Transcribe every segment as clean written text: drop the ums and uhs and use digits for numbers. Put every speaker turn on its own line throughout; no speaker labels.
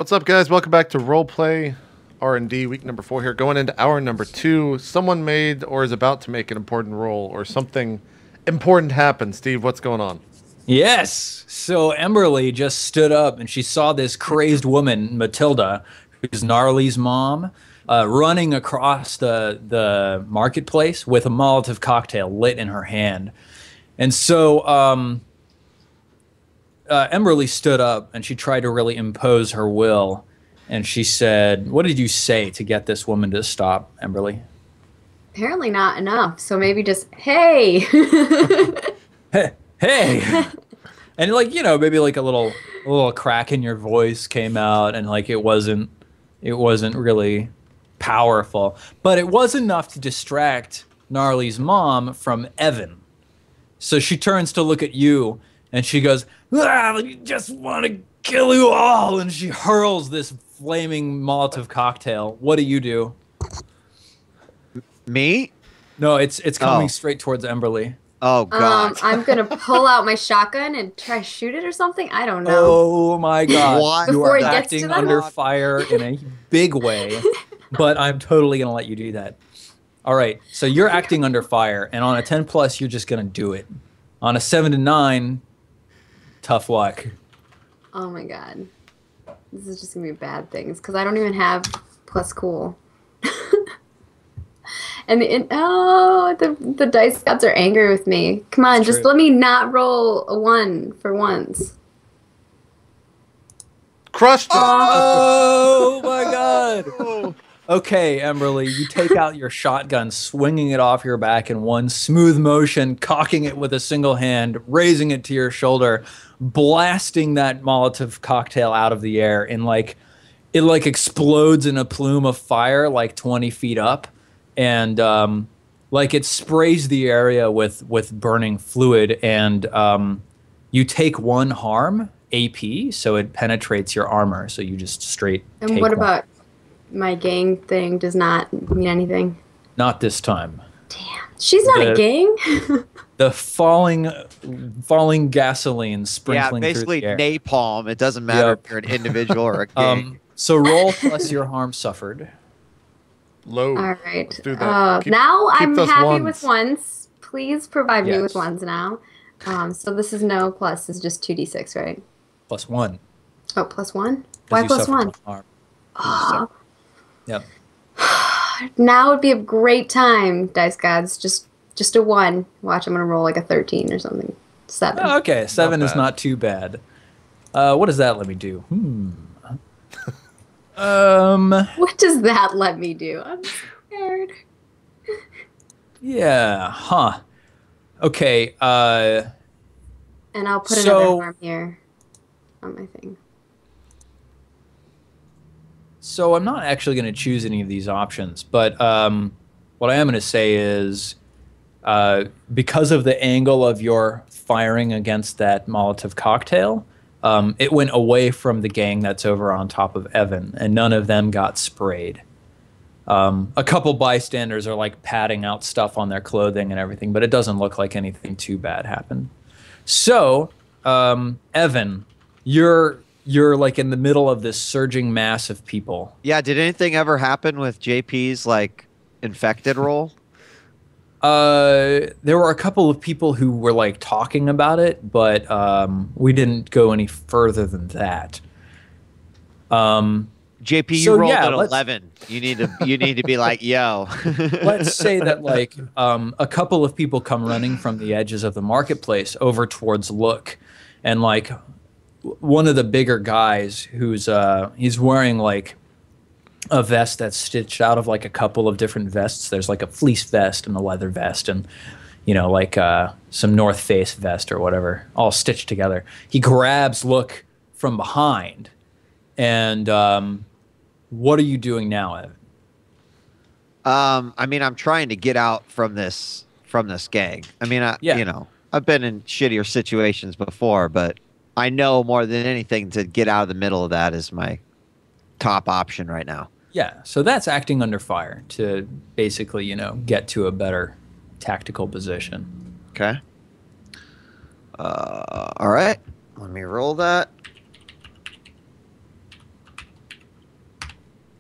What's up, guys? Welcome back to RollPlay R&D, week number 4 here. Going into hour number 2, someone made or is about to make an important roll, or something important happened. Steve, what's going on?
Yes. So Emberly just stood up and she saw this crazed woman, Matilda, who's Gnarly's mom, running across the marketplace with a Molotov cocktail lit in her hand. And so Emberly stood up and she tried to really impose her will. And she said, what did you say to get this woman to stop, Emberly?
Apparently not enough. So maybe just, hey.
Hey. And like, you know, maybe like a little crack in your voice came out, and like it wasn't really powerful. But it was enough to distract Gnarly's mom from Evan. So she turns to look at you and she goes, I just want to kill you all. And she hurls this flaming Molotov cocktail. What do?
Me?
No, it's coming straight towards Emberly.
Oh, God.
I'm going to pull out my shotgun and try to shoot it or something. I don't know.
Oh, my God.
What?
You
Before
are
it gets to
acting
them?
under fire in a big way, but I'm totally going to let you do that. All right, so you're acting under fire, and on a 10 plus, you're just going to do it. On a 7 to 9, tough luck.
Oh, my God. This is just going to be bad things because I don't even have plus cool. And the dice gods are angry with me. Come on, just let me not roll a 1 for once.
Crushed it!
Oh, my God. Okay, Emberly, you take out your shotgun, swinging it off your back in one smooth motion, cocking it with a single hand, raising it to your shoulder, blasting that Molotov cocktail out of the air, and it explodes in a plume of fire like 20 feet up, and like it sprays the area with burning fluid, and you take 1 harm AP, so it penetrates your armor, so you just straight
And
take
what
1.
about my gang thing? Does not mean anything.
Not this time.
Damn. She's not a gang?
The falling gasoline sprinkling
basically
through the air.
napalm. It doesn't matter if you're an individual or a gang.
So roll plus your harm suffered.
Low.
All right.
Let's do that.
Now I'm
those
happy
ones.
with ones. Please provide me with
Yes.
ones now. So this is no plus. It's just 2d6, right?
Plus 1.
Oh, plus 1?
'Cause
Why
you
plus
suffered
1?
harm.
Oh,
Yep.
now would be a great time, dice gods. Just a 1. Watch, I'm gonna roll like a 13 or something. 7.
Oh, okay, 7 is
bad.
not too bad. What does that let me do?
What does that let me do? I'm scared.
Yeah, huh. Okay,
And I'll put another harm here on my thing.
so I'm not actually going to choose any of these options, but what I am going to say is because of the angle of your firing against that Molotov cocktail, it went away from the gang that's over on top of Evan, and none of them got sprayed. A couple bystanders are like patting out stuff on their clothing and everything, but it doesn't look like anything too bad happened. So, Evan, you're like in the middle of this surging mass of people.
Yeah, did anything ever happen with JP's infected roll?
There were a couple of people who were like talking about it, but we didn't go any further than that.
JP, you
So,
rolled
yeah,
an 11. You need to be like, yo.
Let's say that like a couple of people come running from the edges of the marketplace over towards Look, and like one of the bigger guys who's he's wearing like a vest that's stitched out of like a couple of different vests. There's like a fleece vest and a leather vest and, you know, like some North Face vest or whatever, all stitched together. He grabs Look from behind, and what are you doing now, Evan?
I mean, I'm trying to get out from this gang. I mean,
Yeah.
you know, I've been in shittier situations before, but I know more than anything to get out of the middle of that is my top option right now.
Yeah, so that's acting under fire to basically, you know, get to a better tactical position.
Okay. All right. Let me roll that.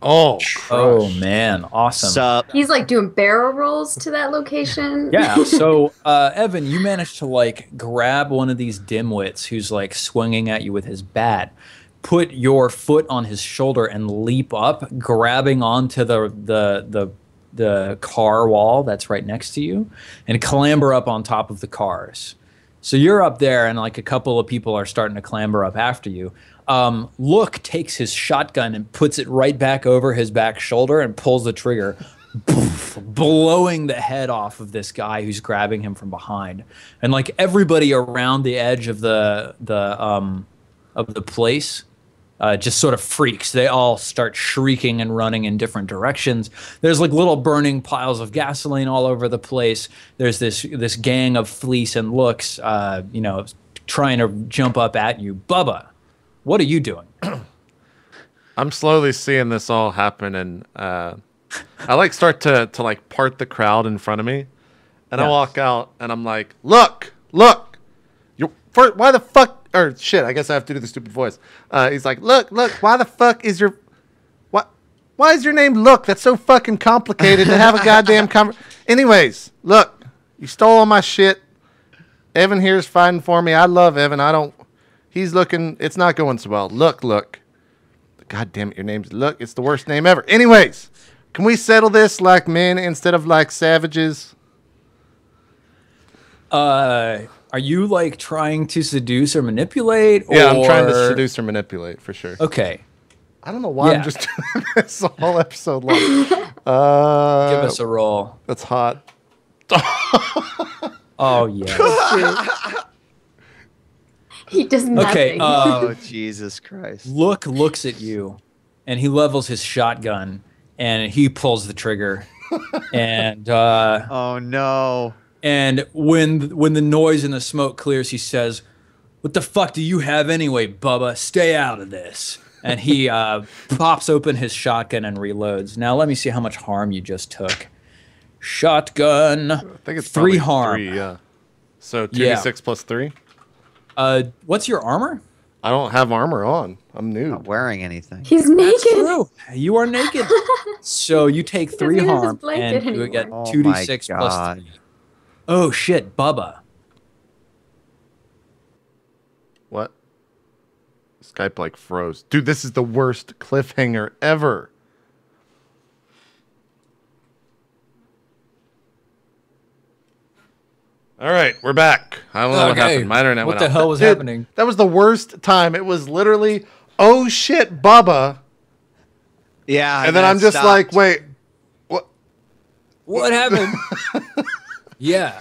Oh,
Oh
crush.
man, awesome.
Sup?
He's like doing barrel rolls to that location.
Yeah, so Evan, you managed to like grab one of these dimwits who's like swinging at you with his bat, put your foot on his shoulder and leap up, grabbing onto the car wall that's right next to you, and clamber up on top of the cars. So you're up there, and like a couple of people are starting to clamber up after you. Look takes his shotgun and puts it right back over his back shoulder and pulls the trigger, poof, blowing the head off of this guy who's grabbing him from behind. And like everybody around the edge of the place just sort of freaks. They all start shrieking and running in different directions. There's like little burning piles of gasoline all over the place. There's this gang of Fleece and Looks, trying to jump up at you. Bubba, what are you doing?
I'm slowly seeing this all happen, and I like start to like part the crowd in front of me, and I
Yeah.
walk out, and I'm like, look, why the fuck, or shit, I guess I have to do the stupid voice. He's like, look, why the fuck is your, why is your name Look? That's so fucking complicated to have a goddamn Anyways, look, you stole all my shit. Evan here's fighting for me. I love Evan. He's looking, it's not going so well. Look. God damn it, your name's Look. It's the worst name ever. Anyways, can we settle this like men instead of like savages?
Are you like trying to seduce or manipulate?
Yeah, I'm trying to
or-
seduce or manipulate for sure.
Okay,
I don't know why
Yeah.
I'm just doing this whole episode long.
give us a roll.
That's hot.
Oh yeah.
He does nothing.
Okay.
Oh, Jesus Christ.
Look looks at you, and he levels his shotgun, and he pulls the trigger, and
Oh, no.
and when the noise and the smoke clears, he says, "What the fuck do you have anyway, Bubba? Stay out of this." And he pops open his shotgun and reloads. Now let me see how much harm you just took. Shotgun.
I think it's
3
probably
harm.
3, yeah. So 2d6 plus 3.
What's your armor?
I don't have armor on. I'm new.
Not wearing anything.
He's naked.
True. You are naked. So you take 3
even have his
harm,
blanket
and you get
anymore.
Oh
2d6
my
plus
God.
3. Oh shit, Bubba.
What? Skype like froze. Dude, this is the worst cliffhanger ever. All right, we're back. I don't know what
Okay.
happened. My internet
What
went
the
out.
hell was
Dude,
happening?
That was the worst time. It was literally, oh shit, Bubba.
Yeah.
And then I'm
it
just
stopped.
like, wait, what?
What happened? Yeah.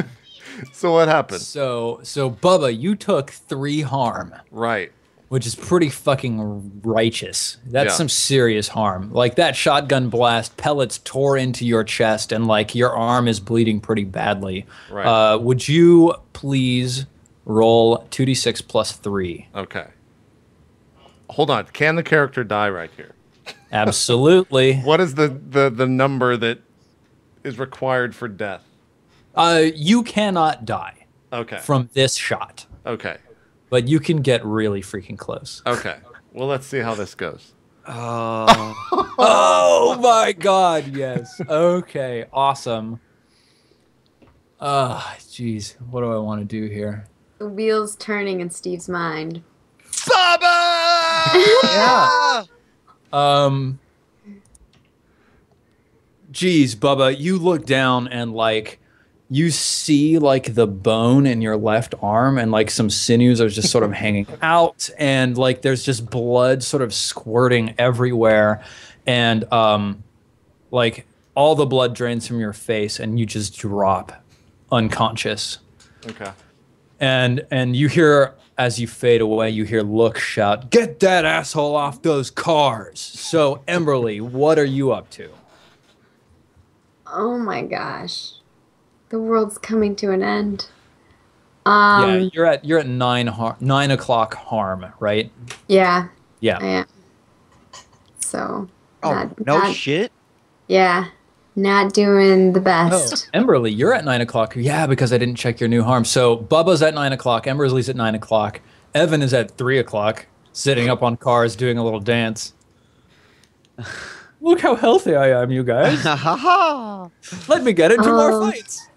So what happened?
So Bubba, you took 3 harm,
Right.
which is pretty fucking righteous. That's
Yeah.
some serious harm. Like that shotgun blast, pellets tore into your chest, and like your arm is bleeding pretty badly.
Right.
Would you please roll 2d6 plus 3?
Okay. Hold on. Can the character die right here?
Absolutely.
What is the number that is required for death?
You cannot die
Okay.
from this shot,
Okay.
but you can get really freaking close.
Okay. Well, let's see how this goes.
Oh.
Oh my god, yes. Okay, awesome. Jeez, what do I want to do here?
The wheels turning in Steve's mind.
Bubba!
Yeah. Geez, Bubba, you look down and like you see like the bone in your left arm and like some sinews are just sort of hanging out, and like there's just blood sort of squirting everywhere, and like all the blood drains from your face and you just drop unconscious.
Okay.
And you hear, as you fade away, you hear Look shout, "Get that asshole off those cars!" So, Emberly, what are you up to?
Oh my gosh. The world's coming to an end.
Yeah, you're at 9 o'clock harm, right?
Yeah,
Yeah.
I am. So,
Oh, no shit.
yeah, not doing the
Oh,
best.
Emberly, you're at 9 o'clock. Yeah, because I didn't check your new harm. So Bubba's at 9 o'clock. Emberly's at 9 o'clock. Evan is at 3 o'clock, sitting up on cars doing a little dance. Look how healthy I am, you guys. Let me get into more fights.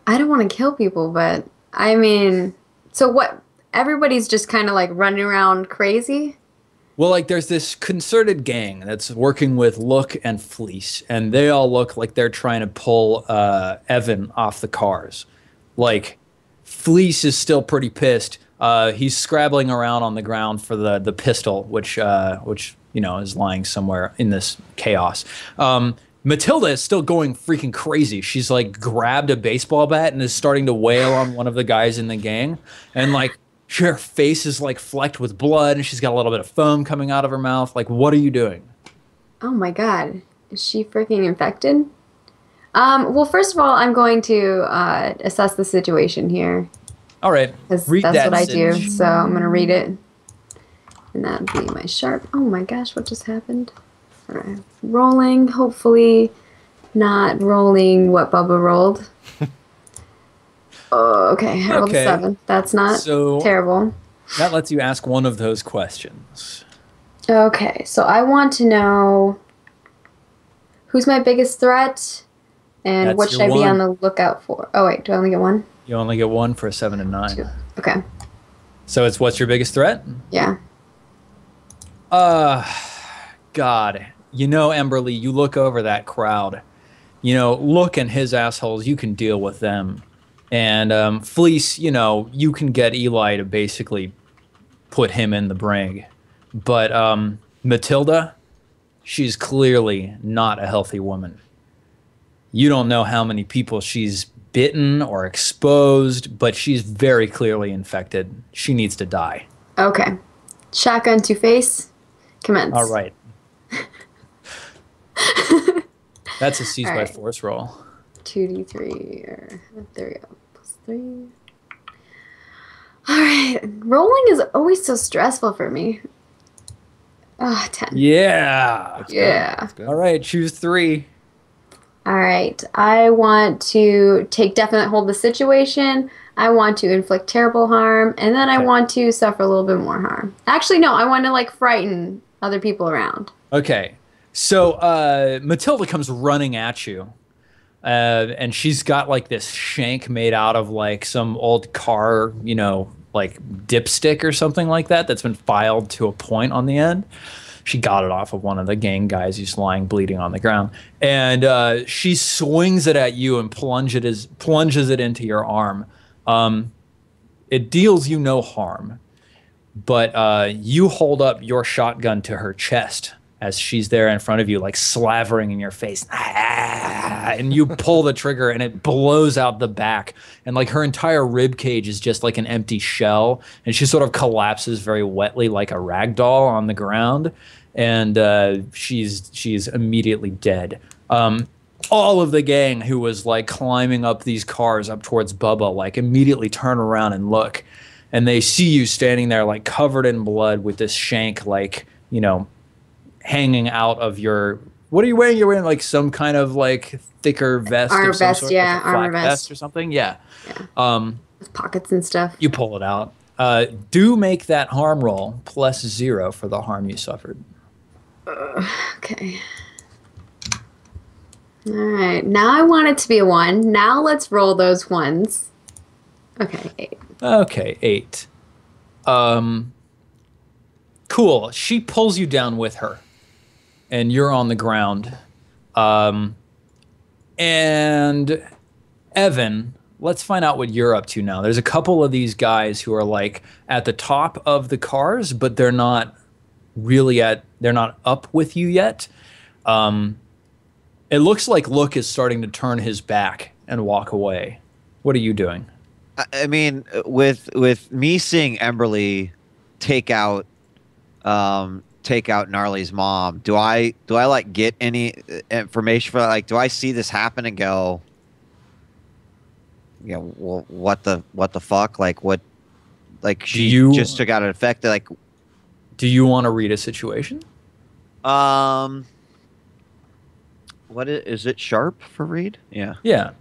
I don't want to kill people, but I mean, so what? Everybody's just kind of like running around crazy.
Well, like there's this concerted gang that's working with Look and Fleece, and they all look like they're trying to pull Evan off the cars. Like Fleece is still pretty pissed. He's scrabbling around on the ground for the pistol, which you know is lying somewhere in this chaos. Matilda is still going freaking crazy. She's like grabbed a baseball bat and is starting to wail on one of the guys in the gang, and like her face is like flecked with blood, and she's got a little bit of foam coming out of her mouth. Like, what are you doing?
Oh my god, is she freaking infected? Well, first of all, I'm going to assess the situation here.
All right,
Because that's what I do, so I'm going to read it. And that would be my sharp. Oh my gosh, what just happened? All right. Rolling, hopefully not rolling what Bubba rolled. Oh, okay, I rolled a 7. That's not terrible.
That lets you ask one of those questions.
Okay, so I want to know who's my biggest threat and what should I be on the lookout for? Oh wait, do I only get one?
You only get one for a 7 and 9.
2. Okay.
So it's what's your biggest threat?
Yeah.
God. You know, Emberly, you look over that crowd. You know, Look and his assholes, you can deal with them. And Fleece, you know, you can get Eli to basically put him in the brig. But Matilda, she's clearly not a healthy woman. You don't know how many people she's bitten or exposed, but she's very clearly infected. She needs to die.
Okay. Shotgun to face. Commence.
All right. That's a seize by force roll.
2d3. There we go. Plus 3. Alright. Rolling is always so stressful for me. Oh, 10.
Yeah.
Yeah.
All right, choose 3.
Alright. I want to take definite hold of the situation. I want to inflict terrible harm. And then I want to suffer a little bit more harm. Actually, no. I want to, like, frighten other people around.
Okay. So Matilda comes running at you. And she's got like this shank made out of like some old car, you know, like dipstick or something like that that's been filed to a point on the end. She got it off of one of the gang guys who's lying bleeding on the ground. And she swings it at you and plunges it into your arm. It deals you no harm, but you hold up your shotgun to her chest as she's there in front of you, like slavering in your face. And you pull the trigger and it blows out the back. And like her entire rib cage is just like an empty shell. And she sort of collapses very wetly like a rag doll on the ground. And she's immediately dead. All of the gang who was like climbing up these cars up towards Bubba, like immediately turn around and look. And they see you standing there like covered in blood with this shank, like, you know, hanging out of your, what are you wearing? You're wearing like some kind of like thicker vest.
Armor
of some
vest,
sort,
yeah,
like a
armor
flak
vest
or something. Yeah.
With pockets and stuff.
You pull it out. Do make that harm roll plus 0 for the harm you suffered.
Okay. All right. Now I want it to be a 1. Now let's roll those ones. Okay, 8.
Okay, 8. Cool. She pulls you down with her. And you're on the ground. And Evan, let's find out what you're up to now. There's a couple of these guys who are like at the top of the cars, but they're not really they're not up with you yet. It looks like Look is starting to turn his back and walk away. What are you doing?
I mean, with me seeing Emberly take out Gnarly's mom, do I like get any information for, like, do I see this happen and go, you know, well, what the fuck, like, what, like, she just took out an effect, like,
do you want to read a situation?
What is it, sharp for read? Yeah.
Yeah.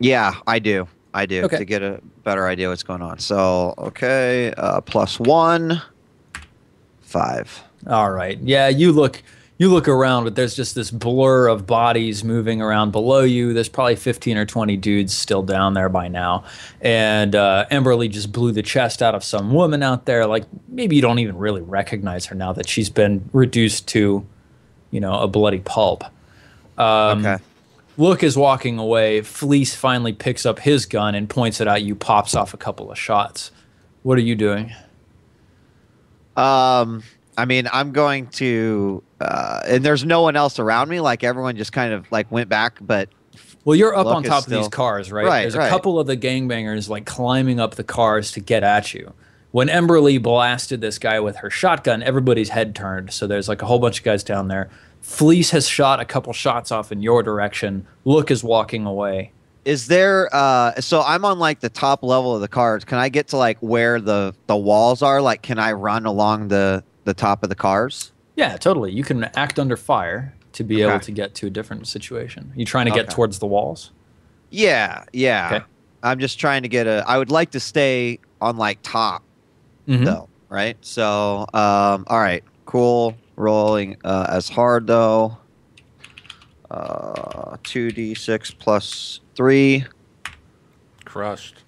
Yeah, I do.
Okay.
To get a better idea what's going on. So, okay, +1, 5.
All right. Yeah, you look around, but there's just this blur of bodies moving around below you. There's probably 15 or 20 dudes still down there by now. And Emberly just blew the chest out of some woman out there. Like, maybe you don't even really recognize her now that she's been reduced to, a bloody pulp.
Okay.
Look is walking away. Fleece finally picks up his gun and points it at you, pops off a couple of shots. What are you doing?
I mean, I'm going to, and there's no one else around me. Like, everyone just kind of like went back, but.
Well, you're up
Look
on
is
top of
still-
these cars, right?
Right,
There's a
right.
couple of the gangbangers like climbing up the cars to get at you. When Emberly blasted this guy with her shotgun, everybody's head turned. So there's like a whole bunch of guys down there. Fleece has shot a couple shots off in your direction. Look is walking away.
Is there, so I'm on like the top level of the cars. Can I get to like where the walls are? Like, can I run along the top of the cars?
Yeah, totally. You can act under fire to be able
Okay.
to get to a different situation. You trying to get
Okay.
towards the walls?
Yeah.
Okay.
I'm just trying to get I would like to stay on like top
Mhm.
though, right? So, all right, cool. Rolling as hard though. 2d6 plus 3.
Crushed.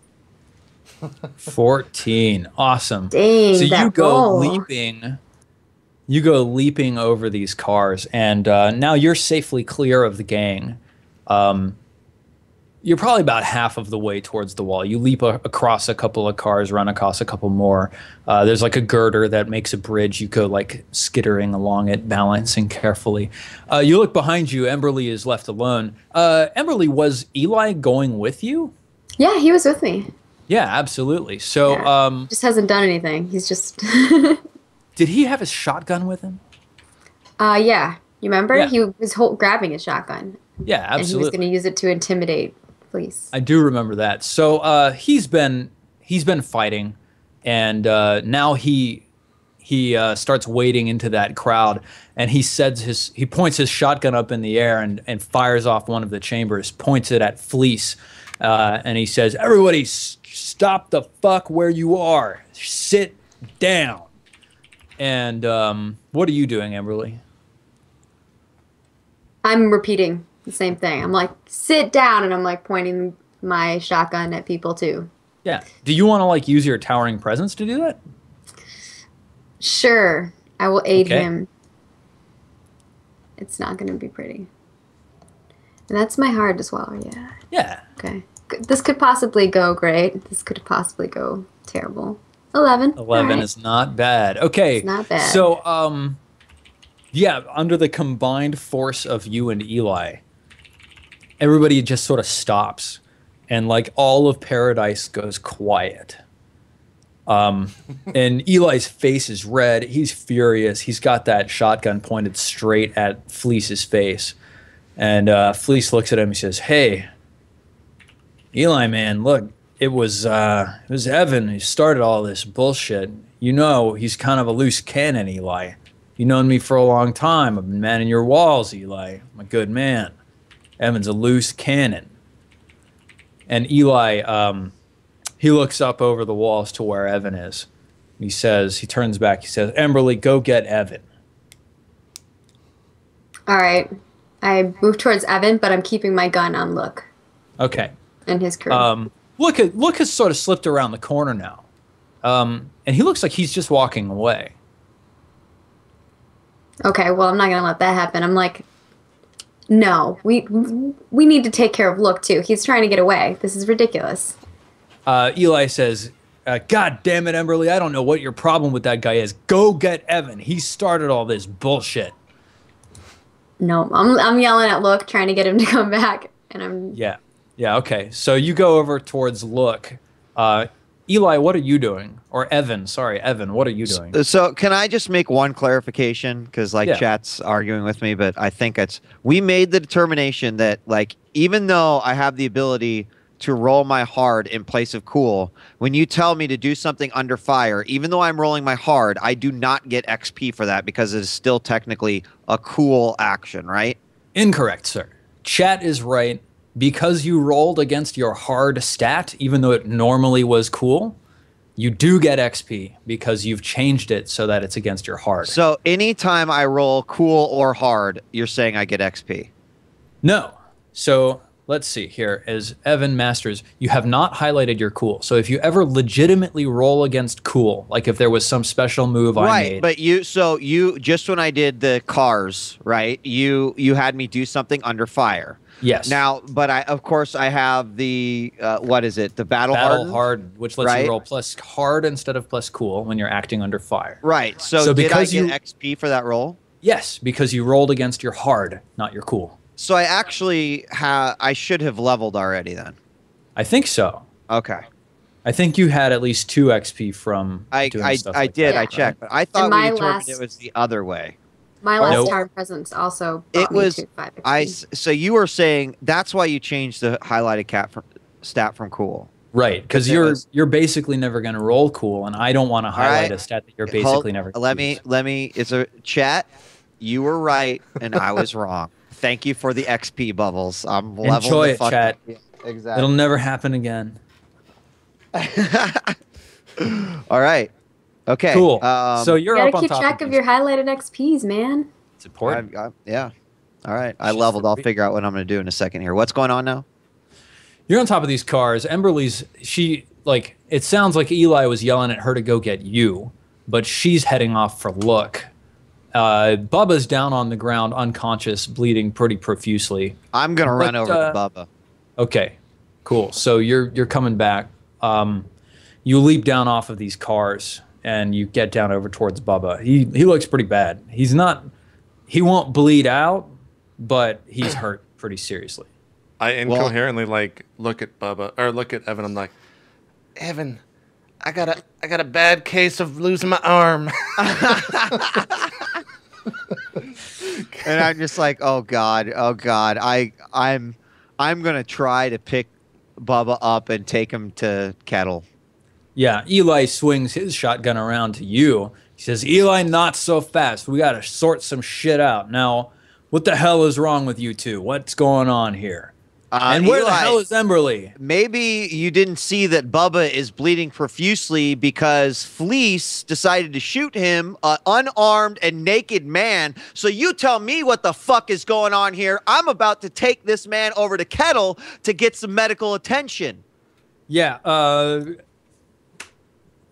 14. Awesome.
Dang,
So you
that
go
roll.
leaping. You go leaping over these cars, and now you're safely clear of the gang. You're probably about half of the way towards the wall. You leap across a couple of cars, run across a couple more. There's like a girder that makes a bridge. You go like skittering along it, balancing carefully. You look behind you. Emberly is left alone. Emberly, was Eli going with you?
Yeah, he was with me.
Yeah, absolutely. So,
Yeah. Just hasn't done anything. He's just.
did he have his shotgun with him?
Yeah. You remember?
Yeah.
He was grabbing his shotgun.
Yeah,
And he was
absolutely.
going to use it to intimidate police.
I do remember that. So he's been fighting, and now he starts wading into that crowd, and he points his shotgun up in the air and fires off one of the chambers, points it at Fleece, and he says, "Everybody, stop the fuck where you are. Sit down." And what are you doing, Emberly?
I'm repeating the same thing. I'm like, sit down, and I'm like pointing my shotgun at people too.
Yeah. Do you want to like use your towering presence to do that?
Sure, I will aid
Okay.
him. It's not going to be pretty. And that's my hard as well, yeah.
Yeah.
Okay. This could possibly go great. This could possibly go terrible. 11.
11
Alright.
is not bad. Okay.
It's not bad.
So, yeah, under the combined force of you and Eli, everybody just sort of stops, and like all of paradise goes quiet. And Eli's face is red. He's furious. He's got that shotgun pointed straight at Fleece's face. And Fleece looks at him and says, "Hey, Eli, man, look, it was Evan who started all this bullshit. You know, he's kind of a loose cannon, Eli. You've known me for a long time. I've been manning your walls, Eli. I'm a good man. Evan's a loose cannon." And Eli, he looks up over the walls to where Evan is. He turns back, he says, "Emberly, go get Evan."
All right. I move towards Evan, but I'm keeping my gun on Look
Okay.
and his crew.
Look has sort of slipped around the corner now. And he looks like he's just walking away.
Okay, well, I'm not going to let that happen. I'm like, no, we need to take care of Look, too. He's trying to get away. This is ridiculous.
Eli says, "God damn it, Emberly, I don't know what your problem with that guy is. Go get Evan. He started all this bullshit."
No, I'm yelling at Look, trying to get him to come back. And I'm
Yeah. Yeah, okay. So you go over towards Look. Eli, what are you doing? Or Evan, sorry, Evan, what are you doing?
So can I just make one clarification? Because like
Yeah.
chat's arguing with me, but I think we made the determination that like even though I have the ability to roll my hard in place of cool, when you tell me to do something under fire, even though I'm rolling my hard, I do not get XP for that because it is still technically a cool action, right?
Incorrect, sir. Chat is right. Because you rolled against your hard stat, even though it normally was cool, you do get XP because you've changed it so that it's against your hard.
So anytime I roll cool or hard, you're saying I get XP?
No. So let's see here. As Evan Masters, you have not highlighted your cool. So if you ever legitimately roll against cool, like if there was some special move I made.
But you just when I did the cars, right? You had me do something under fire.
Yes.
Now, but of course I have the what is it? The battle
hard, which lets you roll plus hard instead of plus cool when you're acting under fire.
Right. So did I get XP for that roll?
Yes, because you rolled against your hard, not your cool.
So I actually I should have leveled already then.
I think so.
Okay.
I think you had at least 2 XP from doing stuff like
did.
that,
I checked, but I thought we determined it was the other way.
My last tower presence also brought me to 5 XP.
So you were saying that's why you changed the highlighted stat from cool.
Right, because you're basically never going to roll cool, and I don't want to highlight a stat that you're basically never going to use.
Let me, it's a chat. You were right, and I was wrong. Thank you for the XP bubbles. I'm leveling
Enjoy
the
it,
fuck
chat.
up. Yeah, exactly.
It'll never happen again.
All right. Okay.
Cool. So you're up on top.
You gotta keep track of your highlighted XPs, man.
It's important.
Yeah. All right. I leveled. I'll figure out what I'm going to do in a second here. What's going on now?
You're on top of these cars. Emberly's, it sounds like Eli was yelling at her to go get you, but she's heading off for Look. Bubba's down on the ground, unconscious, bleeding pretty profusely.
I'm going to run over to Bubba.
Okay. Cool. So you're coming back. You leap down off of these cars and you get down over towards Bubba. He looks pretty bad. He won't bleed out, but he's hurt pretty seriously.
I incoherently look at Bubba or look at Evan. I'm like, Evan, I got a bad case of losing my arm.
And I'm just like, oh god, I'm gonna try to pick Bubba up and take him to Kettle.
Yeah, Eli swings his shotgun around to you. He says, Eli, not so fast. We got to sort some shit out. Now, what the hell is wrong with you two? What's going on here? And where the hell is Emberly?
Maybe you didn't see that Bubba is bleeding profusely because Fleece decided to shoot him, an unarmed and naked man. So you tell me what the fuck is going on here. I'm about to take this man over to Kettle to get some medical attention.
Yeah,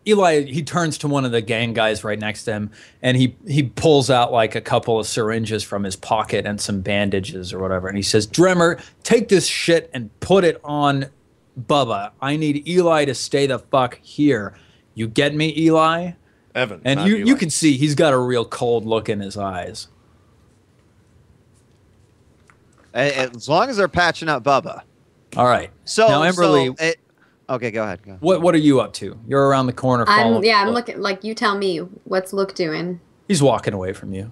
Eli, he turns to one of the gang guys right next to him, and he pulls out like a couple of syringes from his pocket and some bandages or whatever, and he says, Dremmer, take this shit and put it on Bubba. I need Eli to stay the fuck here. You get me, Eli?
Evan.
And you can see he's got a real cold look in his eyes.
As long as they're patching up Bubba.
All right.
So
now, Emberly...
Okay, go ahead.
What are you up to? You're around the corner.
I'm looking. Like, you tell me. What's Look doing?
He's walking away from you.